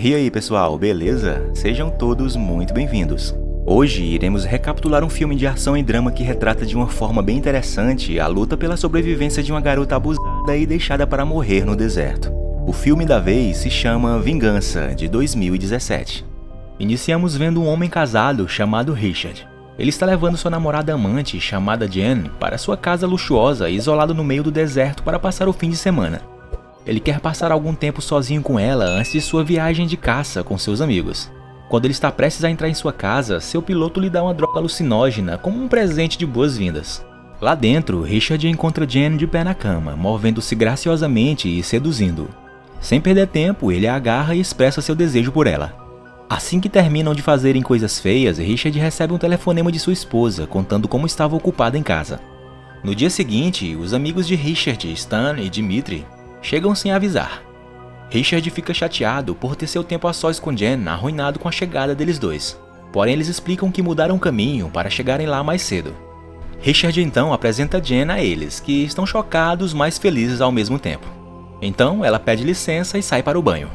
E aí pessoal, beleza? Sejam todos muito bem-vindos. Hoje iremos recapitular um filme de ação e drama que retrata de uma forma bem interessante a luta pela sobrevivência de uma garota abusada e deixada para morrer no deserto. O filme da vez se chama Vingança, de 2017. Iniciamos vendo um homem casado chamado Richard. Ele está levando sua namorada amante, chamada Jen, para sua casa luxuosa, isolado no meio do deserto para passar o fim de semana. Ele quer passar algum tempo sozinho com ela antes de sua viagem de caça com seus amigos. Quando ele está prestes a entrar em sua casa, seu piloto lhe dá uma droga alucinógena como um presente de boas-vindas. Lá dentro, Richard encontra Jen de pé na cama, movendo-se graciosamente e seduzindo. Sem perder tempo, ele a agarra e expressa seu desejo por ela. Assim que terminam de fazerem coisas feias, Richard recebe um telefonema de sua esposa, contando como estava ocupada em casa. No dia seguinte, os amigos de Richard, Stan e Dmitri, chegam sem avisar. Richard fica chateado por ter seu tempo a sós com Jen arruinado com a chegada deles dois. Porém, eles explicam que mudaram o caminho para chegarem lá mais cedo. Richard então apresenta Jen a eles, que estão chocados, mas felizes ao mesmo tempo. Então, ela pede licença e sai para o banho.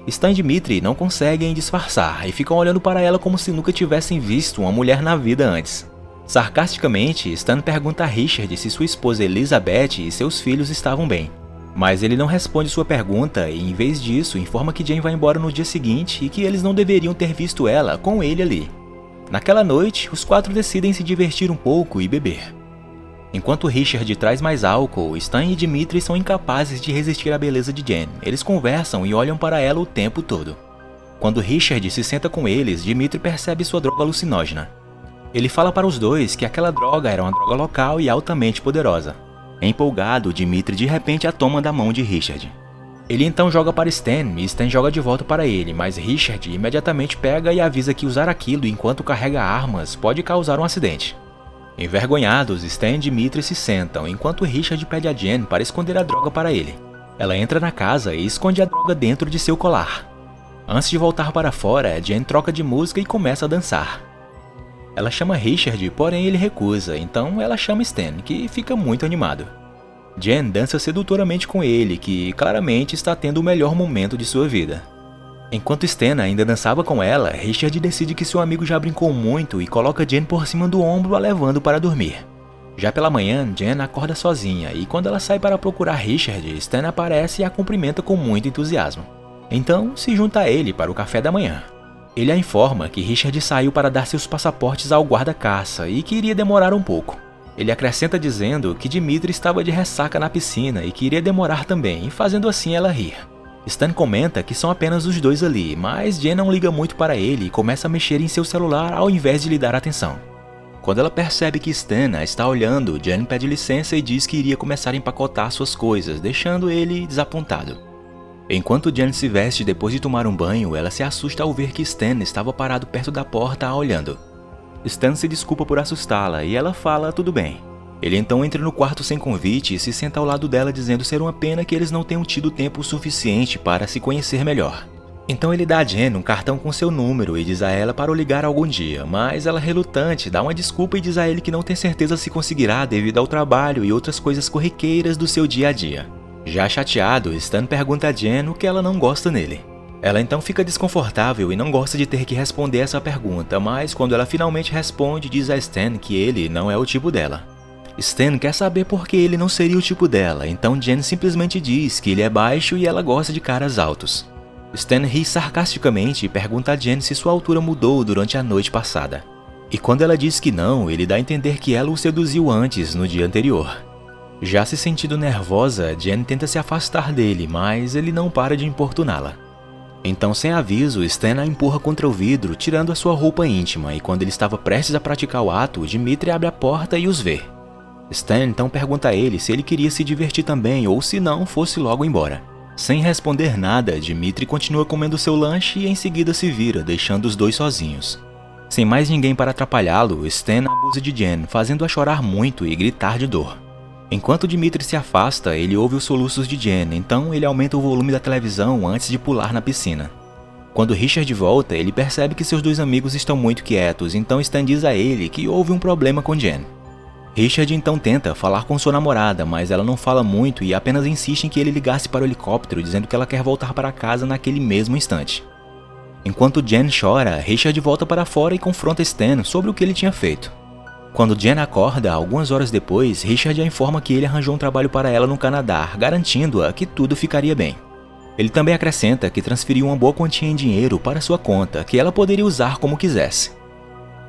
Stan e Dmitri não conseguem disfarçar e ficam olhando para ela como se nunca tivessem visto uma mulher na vida antes. Sarcasticamente, Stan pergunta a Richard se sua esposa Elizabeth e seus filhos estavam bem. Mas ele não responde sua pergunta e, em vez disso, informa que Jen vai embora no dia seguinte e que eles não deveriam ter visto ela com ele ali. Naquela noite, os quatro decidem se divertir um pouco e beber. Enquanto Richard traz mais álcool, Stan e Dmitri são incapazes de resistir à beleza de Jen. Eles conversam e olham para ela o tempo todo. Quando Richard se senta com eles, Dmitri percebe sua droga alucinógena. Ele fala para os dois que aquela droga era uma droga local e altamente poderosa. Empolgado, Dmitri de repente a toma da mão de Richard. Ele então joga para Stan e Stan joga de volta para ele, mas Richard imediatamente pega e avisa que usar aquilo enquanto carrega armas pode causar um acidente. Envergonhados, Stan e Dmitri se sentam enquanto Richard pede a Jen para esconder a droga para ele. Ela entra na casa e esconde a droga dentro de seu colar. Antes de voltar para fora, Jen troca de música e começa a dançar. Ela chama Richard, porém ele recusa, então ela chama Stan, que fica muito animado. Jen dança sedutoramente com ele, que claramente está tendo o melhor momento de sua vida. Enquanto Stan ainda dançava com ela, Richard decide que seu amigo já brincou muito e coloca Jen por cima do ombro, a levando para dormir. Já pela manhã, Jen acorda sozinha e quando ela sai para procurar Richard, Stan aparece e a cumprimenta com muito entusiasmo. Então, se junta a ele para o café da manhã. Ele a informa que Richard saiu para dar seus passaportes ao guarda-caça e que iria demorar um pouco. Ele acrescenta dizendo que Dmitri estava de ressaca na piscina e que iria demorar também, fazendo assim ela rir. Stan comenta que são apenas os dois ali, mas Jen não liga muito para ele e começa a mexer em seu celular ao invés de lhe dar atenção. Quando ela percebe que Stan a está olhando, Jen pede licença e diz que iria começar a empacotar suas coisas, deixando ele desapontado. Enquanto Jen se veste depois de tomar um banho, ela se assusta ao ver que Stan estava parado perto da porta a olhando. Stan se desculpa por assustá-la e ela fala tudo bem. Ele então entra no quarto sem convite e se senta ao lado dela dizendo ser uma pena que eles não tenham tido tempo suficiente para se conhecer melhor. Então ele dá a Jen um cartão com seu número e diz a ela para o ligar algum dia, mas ela relutante dá uma desculpa e diz a ele que não tem certeza se conseguirá devido ao trabalho e outras coisas corriqueiras do seu dia a dia. Já chateado, Stan pergunta a Jen o que ela não gosta nele. Ela então fica desconfortável e não gosta de ter que responder essa pergunta, mas quando ela finalmente responde, diz a Stan que ele não é o tipo dela. Stan quer saber por que ele não seria o tipo dela, então Jen simplesmente diz que ele é baixo e ela gosta de caras altos. Stan ri sarcasticamente e pergunta a Jen se sua altura mudou durante a noite passada. E quando ela diz que não, ele dá a entender que ela o seduziu antes, no dia anterior. Já se sentindo nervosa, Jen tenta se afastar dele, mas ele não para de importuná-la. Então, sem aviso, Stan a empurra contra o vidro, tirando a sua roupa íntima, e quando ele estava prestes a praticar o ato, Dmitri abre a porta e os vê. Stan então pergunta a ele se ele queria se divertir também ou se não, fosse logo embora. Sem responder nada, Dmitri continua comendo seu lanche e em seguida se vira, deixando os dois sozinhos. Sem mais ninguém para atrapalhá-lo, Stan abusa de Jen, fazendo-a chorar muito e gritar de dor. Enquanto Dmitri se afasta, ele ouve os soluços de Jen, então ele aumenta o volume da televisão antes de pular na piscina. Quando Richard volta, ele percebe que seus dois amigos estão muito quietos, então Stan diz a ele que houve um problema com Jen. Richard então tenta falar com sua namorada, mas ela não fala muito e apenas insiste em que ele ligasse para o helicóptero, dizendo que ela quer voltar para casa naquele mesmo instante. Enquanto Jen chora, Richard volta para fora e confronta Stan sobre o que ele tinha feito. Quando Jen acorda, algumas horas depois, Richard a informa que ele arranjou um trabalho para ela no Canadá, garantindo-a que tudo ficaria bem. Ele também acrescenta que transferiu uma boa quantia em dinheiro para sua conta, que ela poderia usar como quisesse.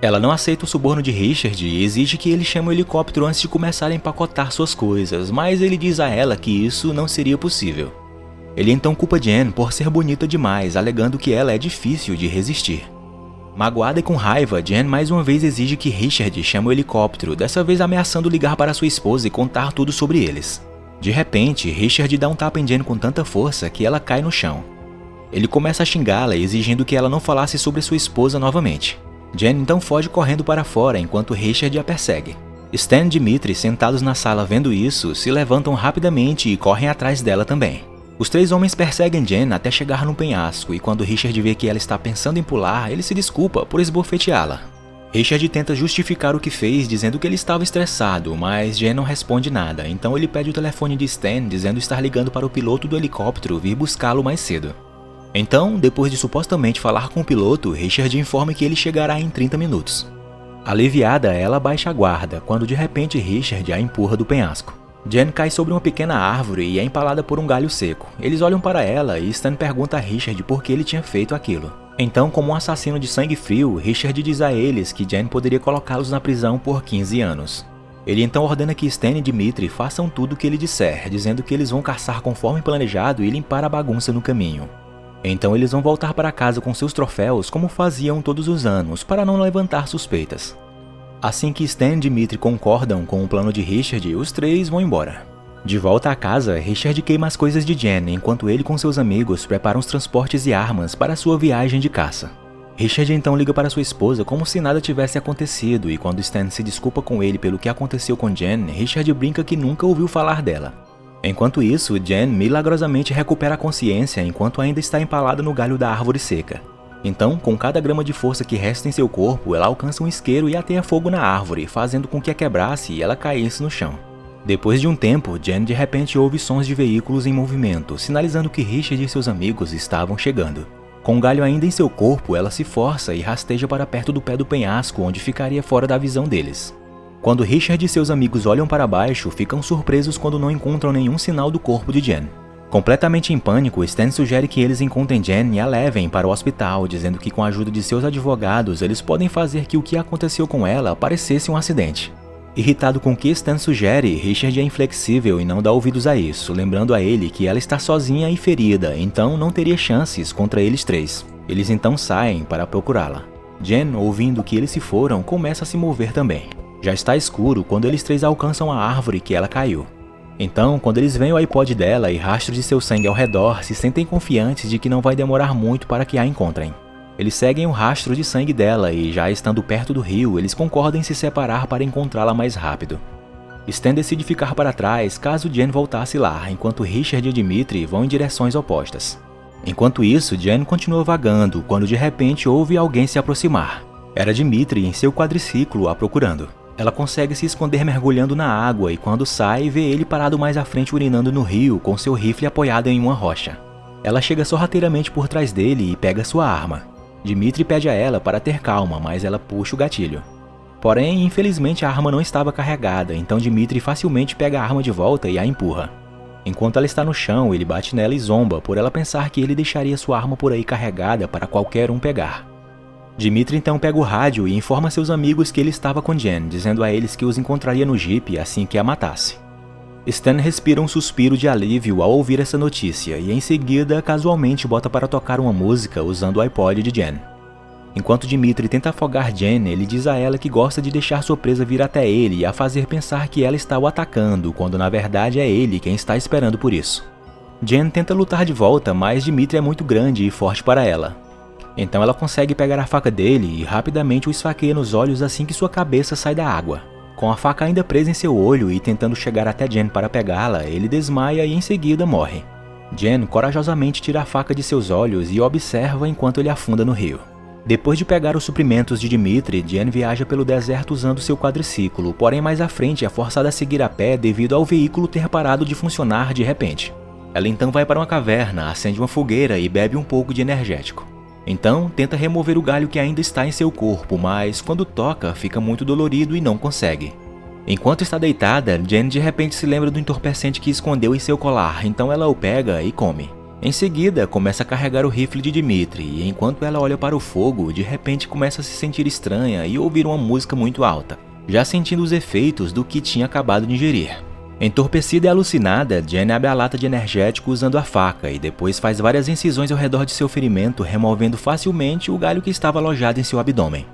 Ela não aceita o suborno de Richard e exige que ele chame o helicóptero antes de começar a empacotar suas coisas, mas ele diz a ela que isso não seria possível. Ele então culpa Jen por ser bonita demais, alegando que ela é difícil de resistir. Magoada e com raiva, Jen mais uma vez exige que Richard chame o helicóptero, dessa vez ameaçando ligar para sua esposa e contar tudo sobre eles. De repente, Richard dá um tapa em Jen com tanta força que ela cai no chão. Ele começa a xingá-la, exigindo que ela não falasse sobre sua esposa novamente. Jen então foge correndo para fora enquanto Richard a persegue. Stan e Dmitri, sentados na sala vendo isso, se levantam rapidamente e correm atrás dela também. Os três homens perseguem Jen até chegar no penhasco e quando Richard vê que ela está pensando em pular, ele se desculpa por esbofeteá-la. Richard tenta justificar o que fez dizendo que ele estava estressado, mas Jen não responde nada, então ele pede o telefone de Stan dizendo estar ligando para o piloto do helicóptero vir buscá-lo mais cedo. Então, depois de supostamente falar com o piloto, Richard informa que ele chegará em 30 minutos. Aliviada, ela baixa a guarda, quando de repente Richard a empurra do penhasco. Jen cai sobre uma pequena árvore e é empalada por um galho seco. Eles olham para ela e Stan pergunta a Richard por que ele tinha feito aquilo. Então, como um assassino de sangue frio, Richard diz a eles que Jen poderia colocá-los na prisão por 15 anos. Ele então ordena que Stan e Dmitri façam tudo o que ele disser, dizendo que eles vão caçar conforme planejado e limpar a bagunça no caminho. Então eles vão voltar para casa com seus troféus como faziam todos os anos, para não levantar suspeitas. Assim que Stan e Dmitri concordam com o plano de Richard, os três vão embora. De volta à casa, Richard queima as coisas de Jen, enquanto ele com seus amigos preparam os transportes e armas para sua viagem de caça. Richard então liga para sua esposa como se nada tivesse acontecido e quando Stan se desculpa com ele pelo que aconteceu com Jen, Richard brinca que nunca ouviu falar dela. Enquanto isso, Jen milagrosamente recupera a consciência enquanto ainda está empalada no galho da árvore seca. Então, com cada grama de força que resta em seu corpo, ela alcança um isqueiro e ateia fogo na árvore, fazendo com que a quebrasse e ela caísse no chão. Depois de um tempo, Jen de repente ouve sons de veículos em movimento, sinalizando que Richard e seus amigos estavam chegando. Com o galho ainda em seu corpo, ela se força e rasteja para perto do pé do penhasco, onde ficaria fora da visão deles. Quando Richard e seus amigos olham para baixo, ficam surpresos quando não encontram nenhum sinal do corpo de Jen. Completamente em pânico, Stan sugere que eles encontrem Jen e a levem para o hospital, dizendo que com a ajuda de seus advogados, eles podem fazer que o que aconteceu com ela parecesse um acidente. Irritado com o que Stan sugere, Richard é inflexível e não dá ouvidos a isso, lembrando a ele que ela está sozinha e ferida, então não teria chances contra eles três. Eles então saem para procurá-la. Jen, ouvindo que eles se foram, começa a se mover também. Já está escuro quando eles três alcançam a árvore que ela caiu. Então, quando eles veem o iPod dela e rastros de seu sangue ao redor, se sentem confiantes de que não vai demorar muito para que a encontrem. Eles seguem o rastro de sangue dela e, já estando perto do rio, eles concordam em se separar para encontrá-la mais rápido. Stan decide ficar para trás caso Jen voltasse lá, enquanto Richard e Dmitri vão em direções opostas. Enquanto isso, Jen continua vagando quando de repente ouve alguém se aproximar. Era Dmitri em seu quadriciclo a procurando. Ela consegue se esconder mergulhando na água e quando sai, vê ele parado mais à frente urinando no rio com seu rifle apoiado em uma rocha. Ela chega sorrateiramente por trás dele e pega sua arma. Dmitri pede a ela para ter calma, mas ela puxa o gatilho. Porém, infelizmente a arma não estava carregada, então Dmitri facilmente pega a arma de volta e a empurra. Enquanto ela está no chão, ele bate nela e zomba por ela pensar que ele deixaria sua arma por aí carregada para qualquer um pegar. Dmitri então pega o rádio e informa seus amigos que ele estava com Jen, dizendo a eles que os encontraria no jipe assim que a matasse. Stan respira um suspiro de alívio ao ouvir essa notícia e em seguida casualmente bota para tocar uma música usando o iPod de Jen. Enquanto Dmitri tenta afogar Jen, ele diz a ela que gosta de deixar sua presa vir até ele e a fazer pensar que ela está o atacando, quando na verdade é ele quem está esperando por isso. Jen tenta lutar de volta, mas Dmitri é muito grande e forte para ela. Então ela consegue pegar a faca dele e rapidamente o esfaqueia nos olhos assim que sua cabeça sai da água. Com a faca ainda presa em seu olho e tentando chegar até Jen para pegá-la, ele desmaia e em seguida morre. Jen corajosamente tira a faca de seus olhos e observa enquanto ele afunda no rio. Depois de pegar os suprimentos de Dimitri, Jen viaja pelo deserto usando seu quadriciclo, porém mais à frente é forçada a seguir a pé devido ao veículo ter parado de funcionar de repente. Ela então vai para uma caverna, acende uma fogueira e bebe um pouco de energético. Então, tenta remover o galho que ainda está em seu corpo, mas quando toca, fica muito dolorido e não consegue. Enquanto está deitada, Jen de repente se lembra do entorpecente que escondeu em seu colar, então ela o pega e come. Em seguida, começa a carregar o rifle de Dimitri, e enquanto ela olha para o fogo, de repente começa a se sentir estranha e ouvir uma música muito alta, já sentindo os efeitos do que tinha acabado de ingerir. Entorpecida e alucinada, Jen abre a lata de energético usando a faca e depois faz várias incisões ao redor de seu ferimento, removendo facilmente o galho que estava alojado em seu abdômen.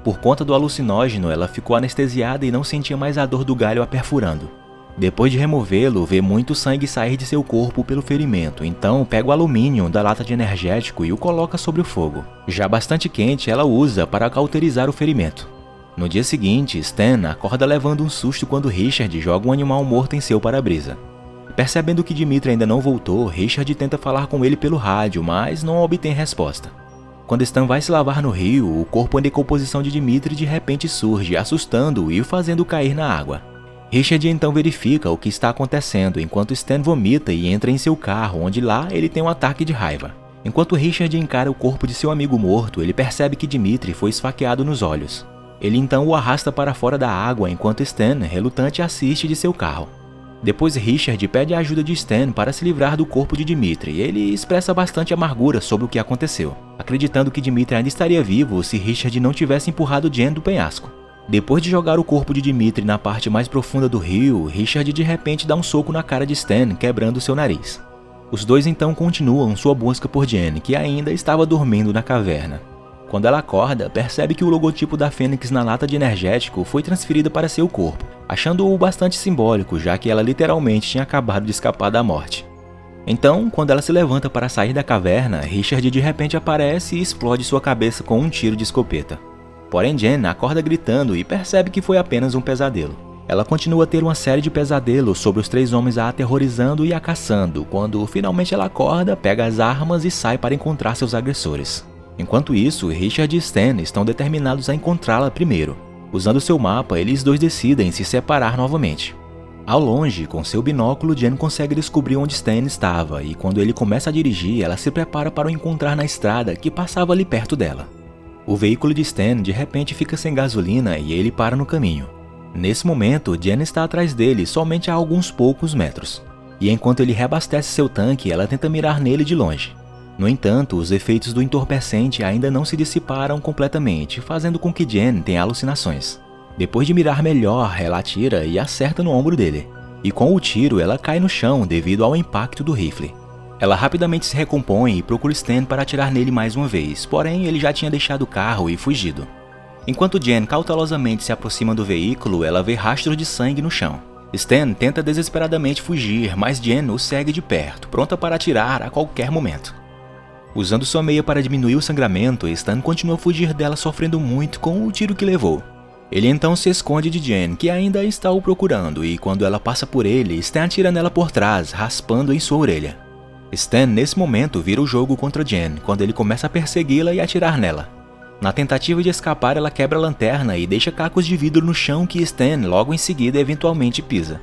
Por conta do alucinógeno, ela ficou anestesiada e não sentia mais a dor do galho a perfurando. Depois de removê-lo, vê muito sangue sair de seu corpo pelo ferimento, então pega o alumínio da lata de energético e o coloca sobre o fogo. Já bastante quente, ela usa para cauterizar o ferimento. No dia seguinte, Stan acorda levando um susto quando Richard joga um animal morto em seu para-brisa. Percebendo que Dimitri ainda não voltou, Richard tenta falar com ele pelo rádio, mas não obtém resposta. Quando Stan vai se lavar no rio, o corpo em decomposição de Dimitri de repente surge, assustando-o e o fazendo cair na água. Richard então verifica o que está acontecendo, enquanto Stan vomita e entra em seu carro, onde lá ele tem um ataque de raiva. Enquanto Richard encara o corpo de seu amigo morto, ele percebe que Dimitri foi esfaqueado nos olhos. Ele então o arrasta para fora da água, enquanto Stan, relutante, assiste de seu carro. Depois Richard pede a ajuda de Stan para se livrar do corpo de Dimitri. Ele expressa bastante amargura sobre o que aconteceu, acreditando que Dimitri ainda estaria vivo se Richard não tivesse empurrado Jen do penhasco. Depois de jogar o corpo de Dimitri na parte mais profunda do rio, Richard de repente dá um soco na cara de Stan, quebrando seu nariz. Os dois então continuam sua busca por Jen, que ainda estava dormindo na caverna. Quando ela acorda, percebe que o logotipo da Fênix na lata de energético foi transferido para seu corpo, achando-o bastante simbólico, já que ela literalmente tinha acabado de escapar da morte. Então, quando ela se levanta para sair da caverna, Richard de repente aparece e explode sua cabeça com um tiro de escopeta. Porém, Jen acorda gritando e percebe que foi apenas um pesadelo. Ela continua a ter uma série de pesadelos sobre os três homens a aterrorizando e a caçando, quando finalmente ela acorda, pega as armas e sai para encontrar seus agressores. Enquanto isso, Richard e Stan estão determinados a encontrá-la primeiro. Usando seu mapa, eles dois decidem se separar novamente. Ao longe, com seu binóculo, Jen consegue descobrir onde Stan estava, e quando ele começa a dirigir, ela se prepara para o encontrar na estrada que passava ali perto dela. O veículo de Stan de repente fica sem gasolina e ele para no caminho. Nesse momento, Jen está atrás dele somente a alguns poucos metros. E enquanto ele reabastece seu tanque, ela tenta mirar nele de longe. No entanto, os efeitos do entorpecente ainda não se dissiparam completamente, fazendo com que Jen tenha alucinações. Depois de mirar melhor, ela atira e acerta no ombro dele. E com o tiro, ela cai no chão devido ao impacto do rifle. Ela rapidamente se recompõe e procura Stan para atirar nele mais uma vez, porém ele já tinha deixado o carro e fugido. Enquanto Jen cautelosamente se aproxima do veículo, ela vê rastros de sangue no chão. Stan tenta desesperadamente fugir, mas Jen o segue de perto, pronta para atirar a qualquer momento. Usando sua meia para diminuir o sangramento, Stan continua a fugir dela sofrendo muito com o tiro que levou. Ele então se esconde de Jen, que ainda está o procurando, e quando ela passa por ele, Stan atira nela por trás, raspando em sua orelha. Stan, nesse momento, vira o jogo contra Jen, quando ele começa a persegui-la e atirar nela. Na tentativa de escapar, ela quebra a lanterna e deixa cacos de vidro no chão que Stan logo em seguida eventualmente pisa.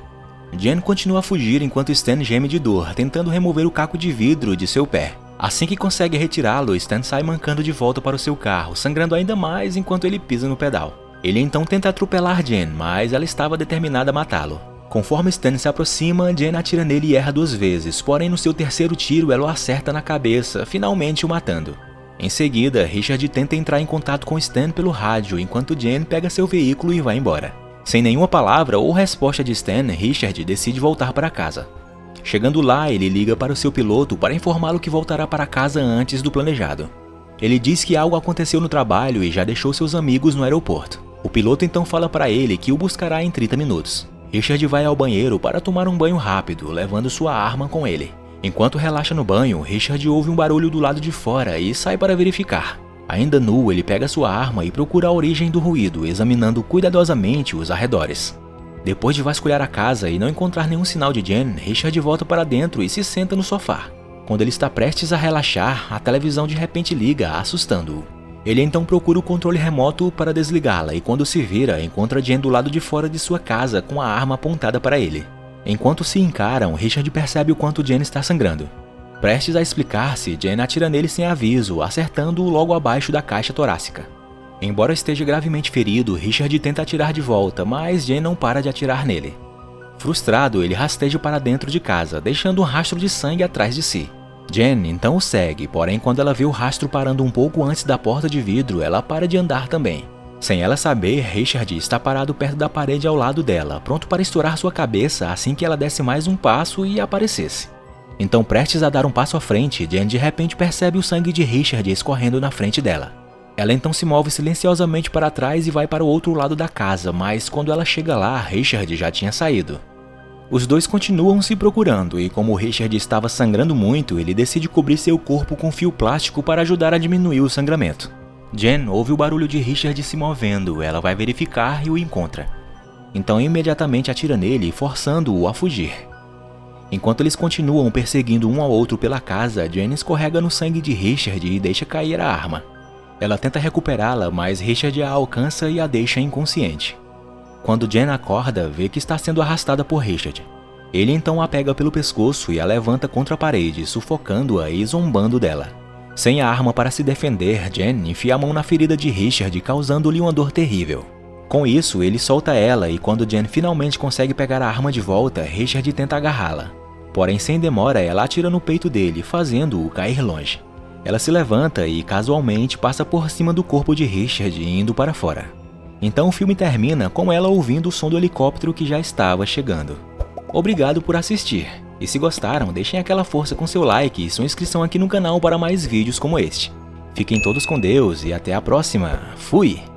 Jen continua a fugir enquanto Stan geme de dor, tentando remover o caco de vidro de seu pé. Assim que consegue retirá-lo, Stan sai mancando de volta para o seu carro, sangrando ainda mais enquanto ele pisa no pedal. Ele então tenta atropelar Jen, mas ela estava determinada a matá-lo. Conforme Stan se aproxima, Jen atira nele e erra 2 vezes, porém no seu terceiro tiro ela o acerta na cabeça, finalmente o matando. Em seguida, Richard tenta entrar em contato com Stan pelo rádio, enquanto Jen pega seu veículo e vai embora. Sem nenhuma palavra ou resposta de Stan, Richard decide voltar para casa. Chegando lá, ele liga para o seu piloto para informá-lo que voltará para casa antes do planejado. Ele diz que algo aconteceu no trabalho e já deixou seus amigos no aeroporto. O piloto então fala para ele que o buscará em 30 minutos. Richard vai ao banheiro para tomar um banho rápido, levando sua arma com ele. Enquanto relaxa no banho, Richard ouve um barulho do lado de fora e sai para verificar. Ainda nu, ele pega sua arma e procura a origem do ruído, examinando cuidadosamente os arredores. Depois de vasculhar a casa e não encontrar nenhum sinal de Jen, Richard volta para dentro e se senta no sofá. Quando ele está prestes a relaxar, a televisão de repente liga, assustando-o. Ele então procura o controle remoto para desligá-la e quando se vira, encontra Jen do lado de fora de sua casa com a arma apontada para ele. Enquanto se encaram, Richard percebe o quanto Jen está sangrando. Prestes a explicar-se, Jen atira nele sem aviso, acertando-o logo abaixo da caixa torácica. Embora esteja gravemente ferido, Richard tenta atirar de volta, mas Jen não para de atirar nele. Frustrado, ele rasteja para dentro de casa, deixando um rastro de sangue atrás de si. Jen então o segue, porém quando ela vê o rastro parando um pouco antes da porta de vidro, ela para de andar também. Sem ela saber, Richard está parado perto da parede ao lado dela, pronto para estourar sua cabeça assim que ela desse mais um passo e aparecesse. Então, prestes a dar um passo à frente, Jen de repente percebe o sangue de Richard escorrendo na frente dela. Ela então se move silenciosamente para trás e vai para o outro lado da casa, mas quando ela chega lá, Richard já tinha saído. Os dois continuam se procurando e como Richard estava sangrando muito, ele decide cobrir seu corpo com fio plástico para ajudar a diminuir o sangramento. Jen ouve o barulho de Richard se movendo, ela vai verificar e o encontra. Então imediatamente atira nele, forçando-o a fugir. Enquanto eles continuam perseguindo um ao outro pela casa, Jen escorrega no sangue de Richard e deixa cair a arma. Ela tenta recuperá-la, mas Richard a alcança e a deixa inconsciente. Quando Jen acorda, vê que está sendo arrastada por Richard. Ele então a pega pelo pescoço e a levanta contra a parede, sufocando-a e zombando dela. Sem a arma para se defender, Jen enfia a mão na ferida de Richard, causando-lhe uma dor terrível. Com isso, ele solta ela e quando Jen finalmente consegue pegar a arma de volta, Richard tenta agarrá-la. Porém, sem demora, ela atira no peito dele, fazendo-o cair longe. Ela se levanta e, casualmente, passa por cima do corpo de Richard, indo para fora. Então o filme termina com ela ouvindo o som do helicóptero que já estava chegando. Obrigado por assistir. E se gostaram, deixem aquela força com seu like e sua inscrição aqui no canal para mais vídeos como este. Fiquem todos com Deus e até a próxima. Fui!